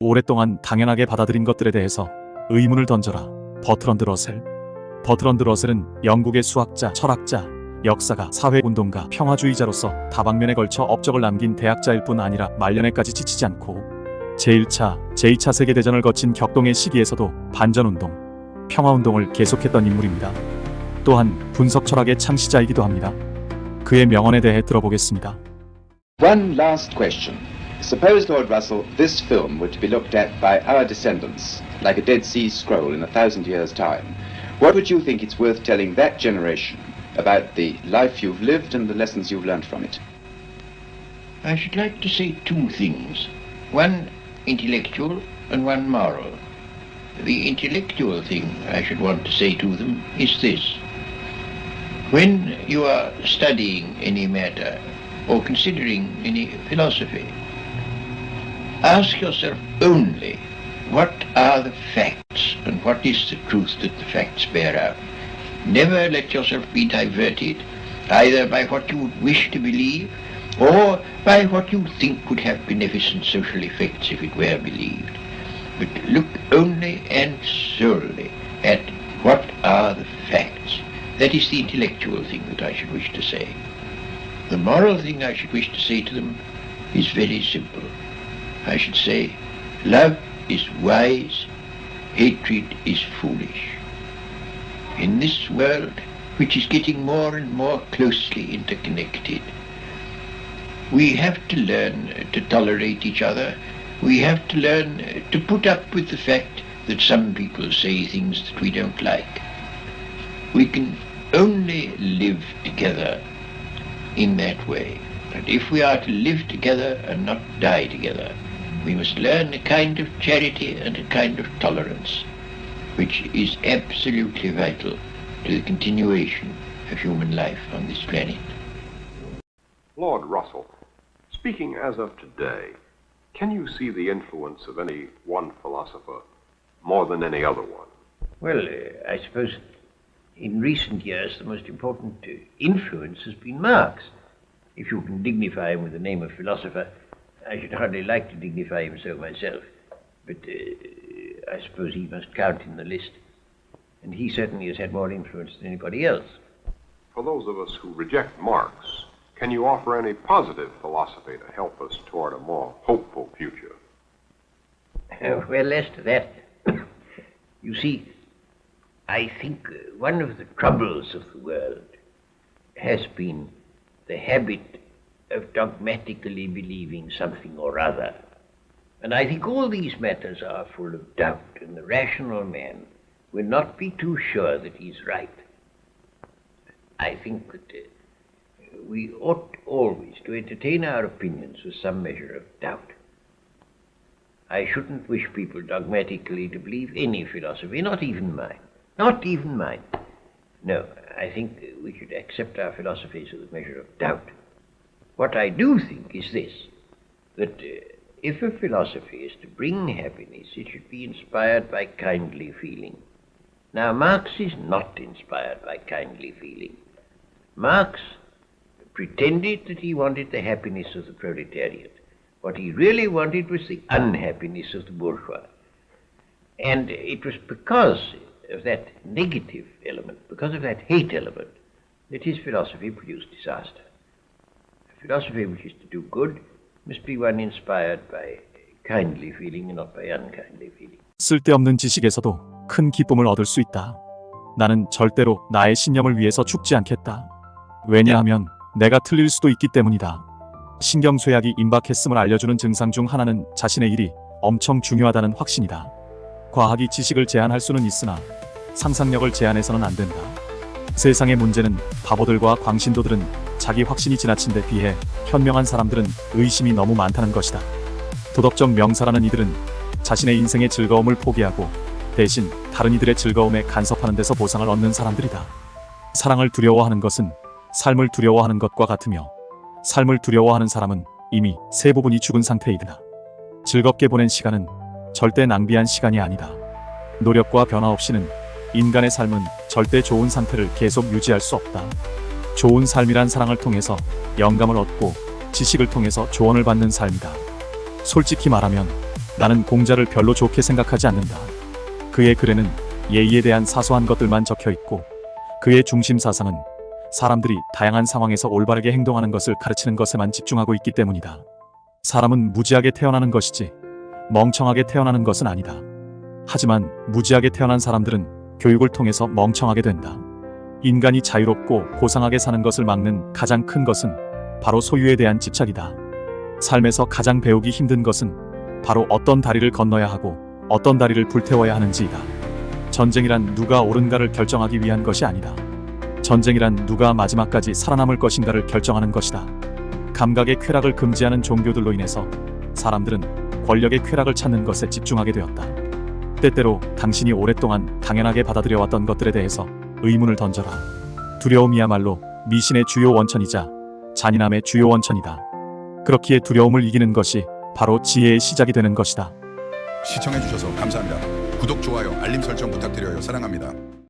오랫동안 당연하게 받아들인 것들에 대해서 의문을 던져라. 버트런드 러셀. 버트런드 러셀은 영국의 수학자, 철학자, 역사가, 사회운동가, 평화주의자로서 다방면에 걸쳐 업적을 남긴 대학자일 뿐 아니라 말년에까지 지치지 않고 제1차, 제2차 세계대전을 거친 격동의 시기에서도 반전운동, 평화운동을 계속했던 인물입니다. 또한 분석 철학의 창시자이기도 합니다. 그의 명언에 대해 들어보겠습니다. One last question. Suppose, Lord Russell, this film were to be looked at by our descendants, like a Dead Sea Scroll in 1,000 years' time. What would you think it's worth telling that generation about the life you've lived and the lessons you've learned from it? I should like to say two things. One intellectual and one moral. The intellectual thing I should want to say to them is this. When you are studying any matter or considering any philosophy, ask yourself only what are the facts and what is the truth that the facts bear out. Never let yourself be diverted either by what you would wish to believe or by what you think would have beneficent social effects if it were believed. But look only and solely at what are the facts. That is the intellectual thing that I should wish to say. The moral thing I should wish to say to them is very simple. I should say, love is wise, hatred is foolish. In this world, which is getting more and more closely interconnected, we have to learn to tolerate each other. We have to learn to put up with the fact that some people say things that we don't like. We can only live together in that way. And if we are to live together and not die together, we must learn a kind of charity and a kind of tolerance, which is absolutely vital to the continuation of human life on this planet. Lord Russell, speaking as of today, can you see the influence of any one philosopher more than any other one? Well, I suppose in recent years the most important influence has been Marx. If you can dignify him with the name of philosopher, I should hardly like to dignify him so myself, but I suppose he must count in the list, and he certainly has had more influence than anybody else. For those of us who reject Marx, can you offer any positive philosophy to help us toward a more hopeful future? Well, as to that, you see, I think one of the troubles of the world has been the habit of dogmatically believing something or other. And I think all these matters are full of doubt, and the rational man will not be too sure that he's right. I think that we ought always to entertain our opinions with some measure of doubt. I shouldn't wish people dogmatically to believe any philosophy, not even mine. Not even mine. No, I think we should accept our philosophies with a measure of doubt. What I do think is this, that if a philosophy is to bring happiness, it should be inspired by kindly feeling. Now, Marx is not inspired by kindly feeling. Marx pretended that he wanted the happiness of the proletariat. What he really wanted was the unhappiness of the bourgeois. And it was because of that negative element, because of that hate element, that his philosophy produced disaster. A philosophy which is to do good must be one inspired by kindly feeling and not by unkindly feeling. 쓸데없는 지식에서도 큰 기쁨을 얻을 수 있다. 나는 절대로 나의 신념을 위해서 죽지 않겠다. 왜냐하면 내가 틀릴 수도 있기 때문이다. 신경쇠약이 임박했음을 알려주는 증상 중 하나는 자신의 일이 엄청 중요하다는 확신이다. 과학이 지식을 제한할 수는 있으나 상상력을 제한해서는 안 된다. 세상의 문제는 바보들과 광신도들은 자기 확신이 지나친 데 비해 현명한 사람들은 의심이 너무 많다는 것이다. 도덕적 명사라는 이들은 자신의 인생의 즐거움을 포기하고 대신 다른 이들의 즐거움에 간섭하는 데서 보상을 얻는 사람들이다. 사랑을 두려워하는 것은 삶을 두려워하는 것과 같으며 삶을 두려워하는 사람은 이미 세 부분이 죽은 상태이다. 즐겁게 보낸 시간은 절대 낭비한 시간이 아니다. 노력과 변화 없이는 인간의 삶은 절대 좋은 상태를 계속 유지할 수 없다. 좋은 삶이란 사랑을 통해서 영감을 얻고 지식을 통해서 조언을 받는 삶이다. 솔직히 말하면 나는 공자를 별로 좋게 생각하지 않는다. 그의 글에는 예의에 대한 사소한 것들만 적혀 있고 그의 중심 사상은 사람들이 다양한 상황에서 올바르게 행동하는 것을 가르치는 것에만 집중하고 있기 때문이다. 사람은 무지하게 태어나는 것이지 멍청하게 태어나는 것은 아니다. 하지만 무지하게 태어난 사람들은 교육을 통해서 멍청하게 된다. 인간이 자유롭고 고상하게 사는 것을 막는 가장 큰 것은 바로 소유에 대한 집착이다. 삶에서 가장 배우기 힘든 것은 바로 어떤 다리를 건너야 하고 어떤 다리를 불태워야 하는지이다. 전쟁이란 누가 옳은가를 결정하기 위한 것이 아니다. 전쟁이란 누가 마지막까지 살아남을 것인가를 결정하는 것이다. 감각의 쾌락을 금지하는 종교들로 인해서 사람들은 권력의 쾌락을 찾는 것에 집중하게 되었다. 때때로 당신이 오랫동안 당연하게 받아들여왔던 것들에 대해서 의문을 던져라. 두려움이야말로 미신의 주요 원천이자 잔인함의 주요 원천이다. 그렇기에 두려움을 이기는 것이 바로 지혜의 시작이 되는 것이다. 시청해주셔서 감사합니다. 구독, 좋아요, 알림 설정 부탁드려요. 사랑합니다.